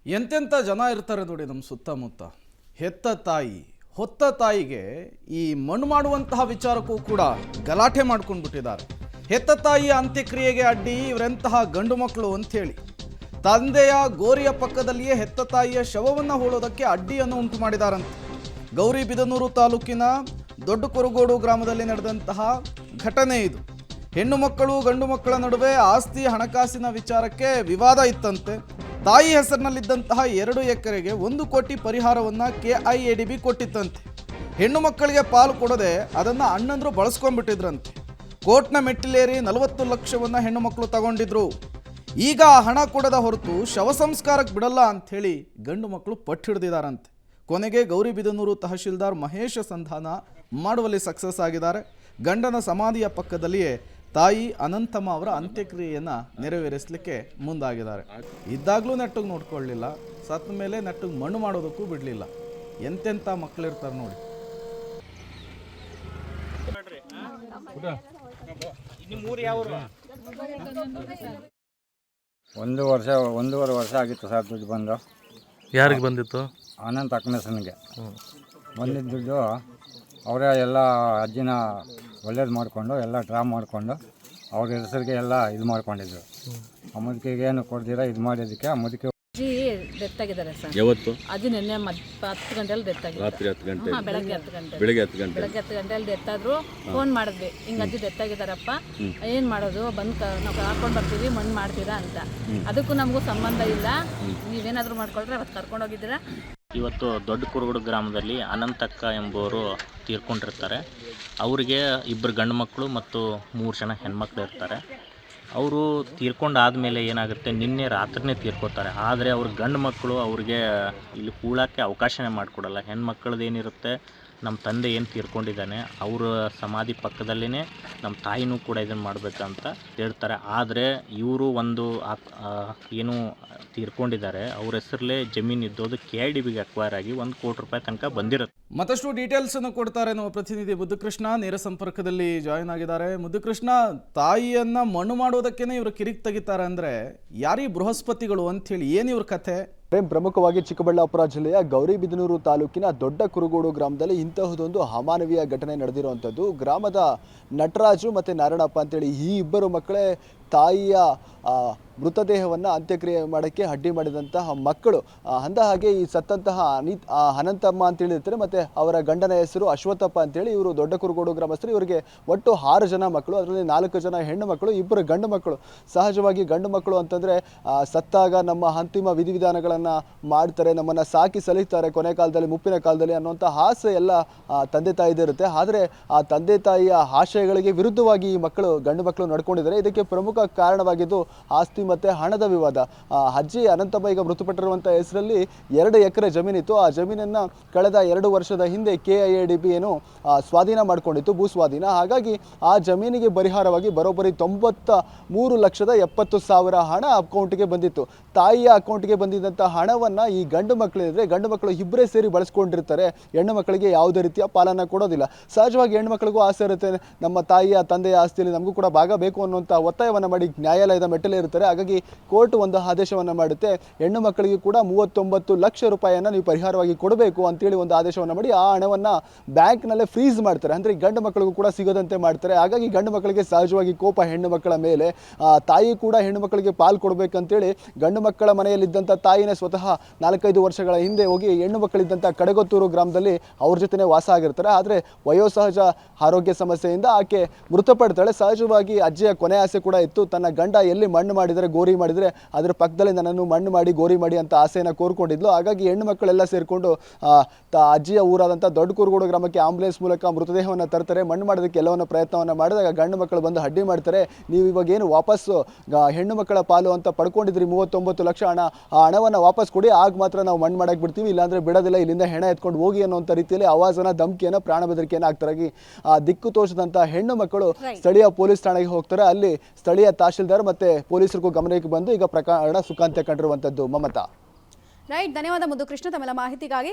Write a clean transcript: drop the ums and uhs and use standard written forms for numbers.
ಎಂತೆಂಥ ಜನ ಇರ್ತಾರೆ ನೋಡಿ ನಮ್ಮ ಸುತ್ತಮುತ್ತ. ಹೆತ್ತ ತಾಯಿ ಹೊತ್ತ ತಾಯಿಗೆ ಈ ಮಣ್ಣು ಮಾಡುವಂತಹ ವಿಚಾರಕ್ಕೂ ಕೂಡ ಗಲಾಟೆ ಮಾಡ್ಕೊಂಡು ಬಿಟ್ಟಿದ್ದಾರೆ. ಹೆತ್ತ ತಾಯಿಯ ಅಂತ್ಯಕ್ರಿಯೆಗೆ ಅಡ್ಡಿ ಇವರೆಂತಹ ಗಂಡು ಮಕ್ಕಳು ಅಂಥೇಳಿ ತಂದೆಯ ಗೋರಿಯ ಪಕ್ಕದಲ್ಲಿಯೇ ಹೆತ್ತ ತಾಯಿಯ ಶವವನ್ನು ಹೂಳೋದಕ್ಕೆ ಅಡ್ಡಿಯನ್ನು ಉಂಟು ಮಾಡಿದಾರಂತೆ. ಗೌರಿಬಿದನೂರು ತಾಲೂಕಿನ ದೊಡ್ಡ ಕೊರಗೋಡು ಗ್ರಾಮದಲ್ಲಿ ನಡೆದಂತಹ ಘಟನೆ ಇದು. ಹೆಣ್ಣು ಮಕ್ಕಳು ಗಂಡು ಮಕ್ಕಳ ನಡುವೆ ಆಸ್ತಿ ಹಣಕಾಸಿನ ವಿಚಾರಕ್ಕೆ ವಿವಾದ ಇತ್ತಂತೆ. ತಾಯಿ ಹೆಸರಿನಲ್ಲಿದ್ದಂತಹ 2 ಎಕರೆಗೆ 1 ಕೋಟಿ ಪರಿಹಾರವನ್ನು KIADB ಕೊಟ್ಟಿತ್ತಂತೆ. ಹೆಣ್ಣು ಮಕ್ಕಳಿಗೆ ಪಾಲು ಕೊಡದೆ ಅದನ್ನು ಅಣ್ಣಂದ್ರು ಬಳಸ್ಕೊಂಡ್ಬಿಟ್ಟಿದ್ರಂತೆ. ಕೋರ್ಟ್ನ ಮೆಟ್ಟಿಲೇರಿ 40 ಲಕ್ಷವನ್ನು ಹೆಣ್ಣು ಮಕ್ಕಳು ತಗೊಂಡಿದ್ರು. ಈಗ ಹಣ ಕೊಡದ ಹೊರತು ಶವ ಸಂಸ್ಕಾರಕ್ಕೆ ಬಿಡಲ್ಲ ಅಂಥೇಳಿ ಗಂಡು ಮಕ್ಕಳು ಪಟ್ಟು ಹಿಡಿದಿದ್ದಾರಂತೆ. ಕೊನೆಗೆ ಗೌರಿಬಿದನೂರು ತಹಶೀಲ್ದಾರ್ ಮಹೇಶ ಸಂಧಾನ ಮಾಡುವಲ್ಲಿ ಸಕ್ಸಸ್ ಆಗಿದ್ದಾರೆ. ಗಂಡನ ಸಮಾಧಿಯ ಪಕ್ಕದಲ್ಲಿಯೇ ತಾಯಿ ಅನಂತಮ್ಮ ಅವರ ಅಂತ್ಯಕ್ರಿಯೆಯನ್ನು ನೆರವೇರಿಸಲಿಕ್ಕೆ ಮುಂದಾಗಿದ್ದಾರೆ. ಇದ್ದಾಗಲೂ ನೆಟ್ಟಿಗೆ ನೋಡ್ಕೊಳ್ಳಲಿಲ್ಲ, ಸತ್ತ ಮೇಲೆ ನೆಟ್ಟಿಗೆ ಮಣ್ಣು ಮಾಡೋದಕ್ಕೂ ಬಿಡಲಿಲ್ಲ. ಎಂತೆಂಥ ಮಕ್ಕಳಿರ್ತಾರೆ ನೋಡಿ. ಒಂದೂವರೆ ವರ್ಷ ಆಗಿತ್ತು ಸರ್ ದುಡ್ಡು ಬಂದು. ಯಾರಿಗೆ ಬಂದಿತ್ತು? ಅನಂತ ಅಕ್ಕನಸನಿಗೆ ಬಂದಿದ್ದ ದುಡ್ಡು ಅವರೇ ಎಲ್ಲ ಅಜ್ಜಿನ ಒಳ್ಳೇದು ಮಾಡಿಕೊಂಡು ಎಲ್ಲ ಡ್ರಾ ಮಾಡಿಕೊಂಡು ಅವ್ರ ಹೆಸರಿಗೆ ಎಲ್ಲ ಇದು ಮಾಡ್ಕೊಂಡಿದ್ರು. ಆ ಮುದುಕಿಗೆ ಏನು ಕೊಡ್ದಿರ ಇದು ಮಾಡಿದ್ದಕ್ಕೆ ಆ ಮುದುಕಿ ಅಜ್ಜಿ ಡೆತ್ ಆಗಿದ್ದಾರೆ ಸರ್. ಯಾವತ್ತು? ಅದು ನಿನ್ನೆ 10 ಗಂಟೆಯಲ್ಲಿ ಡೆತ್ ಆಗಿದೆ. ರಾತ್ರಿ 10 ಗಂಟೆ? ಬೆಳಗ್ಗೆ 10 ಗಂಟೆ. ಬೆಳಗ್ಗೆ 10 ಗಂಟೆ. ಬೆಳಗ್ಗೆ 10 ಗಂಟೆಯಲ್ಲಿ ಡೆತ್ ಆದ್ರು. ಫೋನ್ ಮಾಡಿದ್ವಿ, ಹಿಂಗೆ ಅಜ್ಜಿ ಡೆತ್ ಆಗಿದ್ದಾರಪ್ಪ, ಏನು ಮಾಡೋದು, ಬಂದು ನಾವು ಹಾಕೊಂಡು ಬರ್ತೀವಿ, ಮಣ್ಣು ಮಾಡ್ತೀರಾ ಅಂತ. ಅದಕ್ಕೂ ನಮಗೂ ಸಂಬಂಧ ಇಲ್ಲ, ನೀವೇನಾದರೂ ಮಾಡ್ಕೊಳ್ರೆ ಅವತ್ತು ಕರ್ಕೊಂಡೋಗಿದ್ದೀರಾ. ಇವತ್ತು ದೊಡ್ಡ ಕುರುಗೋಡು ಗ್ರಾಮದಲ್ಲಿ ಅನಂತಕ್ಕ ಎಂಬುವರು ತೀರ್ಕೊಂಡಿರ್ತಾರೆ. ಅವರಿಗೆ 2 ಗಂಡು ಮಕ್ಕಳು ಮತ್ತು 3 ಜನ ಹೆಣ್ಮಕ್ಳು ಇರ್ತಾರೆ. ಅವರು ತೀರ್ಕೊಂಡಾದಮೇಲೆ ಏನಾಗುತ್ತೆ, ನಿನ್ನೆ ರಾತ್ರಿನೇ ತೀರ್ಕೋತಾರೆ. ಆದರೆ ಅವ್ರ ಗಂಡು ಮಕ್ಕಳು ಅವ್ರಿಗೆ ಇಲ್ಲಿ ಕೂಳಕ್ಕೆ ಅವಕಾಶನೇ ಮಾಡಿಕೊಡಲ್ಲ. ಹೆಣ್ಮಕ್ಳದ್ದು ಏನಿರುತ್ತೆ, ನಮ್ಮ ತಂದೆ ಏನು ತೀರ್ಕೊಂಡಿದ್ದಾನೆ ಅವರ ಸಮಾಧಿ ಪಕ್ಕದಲ್ಲೇ ನಮ್ಮ ತಾಯಿನೂ ಕೂಡ ಇದನ್ನು ಮಾಡಬೇಕಂತ ಹೇಳ್ತಾರೆ. ಆದರೆ ಇವರು ಒಂದು ಏನು ತೀರ್ಕೊಂಡಿದ್ದಾರೆ ಅವ್ರ ಹೆಸರಲ್ಲೇ ಜಮೀನು ಇದ್ದೋದು KIDBಗೆ ಅಕ್ವೈರ್ ಆಗಿ 1 ಕೋಟಿ ರೂಪಾಯಿ ತನಕ ಬಂದಿರುತ್ತೆ. ಮತ್ತಷ್ಟು ಡೀಟೇಲ್ಸ್ ಅನ್ನು ಕೊಡ್ತಾರೆ ನಮ್ಮ ಪ್ರತಿನಿಧಿ ಮುದ್ದುಕೃಷ್ಣ, ನೇರ ಸಂಪರ್ಕದಲ್ಲಿ ಜಾಯಿನ್ ಆಗಿದ್ದಾರೆ. ಮುದ್ದುಕೃಷ್ಣ, ತಾಯಿಯನ್ನ ಮಣ್ಣು ಮಾಡೋದಕ್ಕೇನೆ ಇವರು ಕಿರಿಕ್ ತೆಗಿತಾರೆ ಅಂದ್ರೆ ಯಾರೀ ಬೃಹಸ್ಪತಿಗಳು ಅಂಥೇಳಿ ಏನು ಇವ್ರ ಕಥೆ? ಪ್ರಮುಖವಾಗಿ ಚಿಕ್ಕಬಳ್ಳಾಪುರ ಜಿಲ್ಲೆಯ ಗೌರಿಬಿದನೂರು ತಾಲೂಕಿನ ದೊಡ್ಡ ಕುರುಗೋಡು ಗ್ರಾಮದಲ್ಲಿ ಇಂತಹದೊಂದು ಅಮಾನವೀಯ ಘಟನೆ ನಡೆದಿರುವಂಥದ್ದು. ಗ್ರಾಮದ ನಟರಾಜು ಮತ್ತು ನಾರಾಯಣಪ್ಪ ಅಂತೇಳಿ ಈ 2 ಮಕ್ಕಳೇ ತಾಯಿಯ ಮೃತದೇಹವನ್ನು ಅಂತ್ಯಕ್ರಿಯೆ ಮಾಡೋಕ್ಕೆ ಅಡ್ಡಿ ಮಾಡಿದಂತಹ ಮಕ್ಕಳು. ಅಂದ ಹಾಗೆ ಈ ಸತ್ತಂತಹ ಅನಂತಮ್ಮ ಅಂತೇಳಿ ಇರ್ತಾರೆ, ಮತ್ತು ಅವರ ಗಂಡನ ಹೆಸರು ಅಶ್ವತ್ಥಪ್ಪ ಅಂತೇಳಿ. ಇವರು ದೊಡ್ಡ ಕುರುಗೋಡು ಗ್ರಾಮಸ್ಥರು. ಇವರಿಗೆ ಒಟ್ಟು 6 ಜನ ಮಕ್ಕಳು, ಅದರಲ್ಲಿ 4 ಜನ ಹೆಣ್ಣು ಮಕ್ಕಳು, 2 ಗಂಡು ಮಕ್ಕಳು. ಸಹಜವಾಗಿ ಗಂಡು ಮಕ್ಕಳು ಅಂತಂದರೆ ಸತ್ತಾಗ ನಮ್ಮ ಅಂತಿಮ ವಿಧಿವಿಧಾನಗಳನ್ನು ಮಾಡ್ತಾರೆ, ನಮ್ಮನ್ನು ಸಾಕಿ ಸಲಹಿತಾರೆ ಕೊನೆ ಕಾಲದಲ್ಲಿ, ಮುಪ್ಪಿನ ಕಾಲದಲ್ಲಿ ಅನ್ನುವಂಥ ಆಸೆ ಎಲ್ಲ ತಂದೆ ತಾಯಿದಿರುತ್ತೆ. ಆದರೆ ಆ ತಂದೆ ತಾಯಿಯ ಆಶಯಗಳಿಗೆ ವಿರುದ್ಧವಾಗಿ ಈ ಮಕ್ಕಳು ಗಂಡು ಮಕ್ಕಳು ನಡ್ಕೊಂಡಿದ್ದಾರೆ. ಇದಕ್ಕೆ ಪ್ರಮುಖ ಕಾರಣವಾಗಿದ್ದು ಆಸ್ತಿ ಮತ್ತು ಹಣದ ವಿವಾದ. ಅಜ್ಜಿ ಅನಂತಮ್ಮ ಈಗ ಮೃತಪಟ್ಟಿರುವಂಥ ಹೆಸರಲ್ಲಿ 2 ಎಕರೆ ಜಮೀನಿತ್ತು. ಆ ಜಮೀನನ್ನು ಕಳೆದ 2 ವರ್ಷದ ಹಿಂದೆ KIADB ಏನು ಸ್ವಾಧೀನ ಮಾಡಿಕೊಂಡಿತ್ತು, ಭೂ ಸ್ವಾಧೀನ. ಹಾಗಾಗಿ ಆ ಜಮೀನಿಗೆ ಪರಿಹಾರವಾಗಿ ಬರೋಬ್ಬರಿ 93,70,000 ಹಣ ಅಕೌಂಟ್ಗೆ ಬಂದಿತ್ತು. ತಾಯಿಯ ಅಕೌಂಟ್ಗೆ ಬಂದಿದ್ದಂಥ ಹಣವನ್ನು ಈ ಗಂಡು ಮಕ್ಕಳಿದ್ರೆ ಗಂಡು ಮಕ್ಕಳು ಇಬ್ಬರೇ ಸೇರಿ ಬಳಸ್ಕೊಂಡಿರ್ತಾರೆ. ಹೆಣ್ಣು ಮಕ್ಕಳಿಗೆ ಯಾವುದೇ ರೀತಿಯ ಪಾಲನ್ನು ಕೊಡೋದಿಲ್ಲ. ಸಹಜವಾಗಿ ಹೆಣ್ಣು ಮಕ್ಕಳಿಗೂ ಆಸೆ ಇರುತ್ತೆ, ನಮ್ಮ ತಾಯಿಯ ತಂದೆಯ ಆಸ್ತಿಯಲ್ಲಿ ನಮಗೂ ಕೂಡ ಭಾಗ ಬೇಕು ಅನ್ನುವಂಥ ಒತ್ತಾಯವನ್ನು ಮಾಡಿ ನ್ಯಾಯಾಲಯದ ಮೆಟ್ಟಲೇ ಇರ್ತಾರೆ. ಹಾಗಾಗಿ ಕೋರ್ಟ್ ಒಂದು ಆದೇಶವನ್ನು ಮಾಡುತ್ತೆ, ಹೆಣ್ಣು ಮಕ್ಕಳಿಗೆ ಕೂಡ 39 ಲಕ್ಷ ರೂಪಾಯಿಯನ್ನು ನೀವು ಪರಿಹಾರವಾಗಿ ಕೊಡಬೇಕು ಅಂತೇಳಿ ಒಂದು ಆದೇಶವನ್ನು ಮಾಡಿ ಆ ಹಣವನ್ನು ಬ್ಯಾಂಕ್ನಲ್ಲೇ ಫ್ರೀಸ್ ಮಾಡ್ತಾರೆ. ಅಂದರೆ ಗಂಡು ಮಕ್ಕಳಿಗೂ ಕೂಡ ಸಿಗದಂತೆ ಮಾಡ್ತಾರೆ. ಹಾಗಾಗಿ ಗಂಡು ಮಕ್ಕಳಿಗೆ ಸಹಜವಾಗಿ ಕೋಪ ಹೆಣ್ಣು ಮಕ್ಕಳ ಮೇಲೆ. ತಾಯಿ ಕೂಡ ಹೆಣ್ಣು ಮಕ್ಕಳಿಗೆ ಪಾಲು ಕೊಡಬೇಕಂತೇಳಿ ಗಂಡು ಮಕ್ಕಳ ಮನೆಯಲ್ಲಿದ್ದಂಥ ತಾಯಿನೇ ಸ್ವತಃ 4-5 ವರ್ಷಗಳ ಹಿಂದೆ ಹೋಗಿ ಹೆಣ್ಣು ಮಕ್ಕಳಿದ್ದಂಥ ಕಡಗೊತ್ತೂರು ಗ್ರಾಮದಲ್ಲಿ ಅವ್ರ ಜೊತೆನೇ ವಾಸ ಆಗಿರ್ತಾರೆ. ಆದರೆ ವಯೋಸಹಜ ಆರೋಗ್ಯ ಸಮಸ್ಯೆಯಿಂದ ಆಕೆ ಮೃತಪಡ್ತಾಳೆ. ಸಹಜವಾಗಿ ಅಜ್ಜಿಯ ಕೊನೆ ಆಸೆ ಕೂಡ ಇತ್ತು, ತನ್ನ ಗಂಡ ಎಲ್ಲಿ ಮಣ್ಣು ಮಾಡಿದರೆ ಗೋರಿ ಮಾಡಿದರೆ ಅದರ ಪಕ್ಕದಲ್ಲಿ ನನ್ನನ್ನು ಮಣ್ಣು ಮಾಡಿ ಗೋರಿ ಮಾಡಿ ಅಂತ ಆಸೆಯನ್ನು ಕೋರ್ಕೊಂಡಿದ್ಲು. ಹಾಗಾಗಿ ಹೆಣ್ಣು ಮಕ್ಕಳೆಲ್ಲ ಸೇರಿಕೊಂಡು ಅಜ್ಜಿಯ ಊರಾದಂಥ ದೊಡ್ಡ ಕುರುಗೋಡು ಗ್ರಾಮಕ್ಕೆ ಆಂಬುಲೆನ್ಸ್ ಮೂಲಕ ಮೃತದೇಹವನ್ನು ತರ್ತಾರೆ. ಮಣ್ಣು ಮಾಡೋದಕ್ಕೆ ಎಲ್ಲವನ್ನ ಪ್ರಯತ್ನವನ್ನು ಮಾಡಿದಾಗ ಗಂಡು ಮಕ್ಕಳು ಬಂದು ಅಡ್ಡಿ ಮಾಡ್ತಾರೆ. ನೀವು ಇವಾಗ ಏನು ವಾಪಸ್ಸು ಹೆಣ್ಣು ಮಕ್ಕಳ ಪಾಲು ಅಂತ ಪಡ್ಕೊಂಡಿದ್ರಿ 39 ಲಕ್ಷ ಹಣ, ಆ ಹಣವನ್ನು ವಾಪಸ್ ಕೊಡಿ, ಆಗ ಮಾತ್ರ ನಾವು ಮಣ್ಣು ಮಾಡಕ್ಕೆ ಬಿಡ್ತೀವಿ, ಇಲ್ಲಾಂದರೆ ಬಿಡೋದಿಲ್ಲ, ಇಲ್ಲಿಂದ ಹೆಣ ಎತ್ಕೊಂಡು ಹೋಗಿ ಅನ್ನೋಂಥ ರೀತಿಯಲ್ಲಿ ಆವಾಜನ, ಧಮಕಿಯನ್ನು, ಪ್ರಾಣ ಬೆದರಿಕೆಯನ್ನು ಆಗ್ತಾರಾಗಿ ದಿಕ್ಕು ತೋರಿಸಿದಂಥ ಹೆಣ್ಣು ಮಕ್ಕಳು ಸ್ಥಳೀಯ ಪೊಲೀಸ್ ಠಾಣೆಗೆ ಹೋಗ್ತಾರೆ. ಅಲ್ಲಿ ಸ್ಥಳೀಯ ತಹಶೀಲ್ದಾರ್ ಮತ್ತು ಪೊಲೀಸರಿಗೂ ಗಮನಕ್ಕೆ ಬಂದು ಈಗ ಪ್ರಕರಣ ಸುಖಾಂತ್ಯ ಕಂಡಿರುವಂಥದ್ದು. ಮಮತಾ. ರೈಟ್, ಧನ್ಯವಾದ ಮುದ್ದು ಕೃಷ್ಣ ತಮ್ಮೆಲ್ಲ ಮಾಹಿತಿಗಾಗಿ.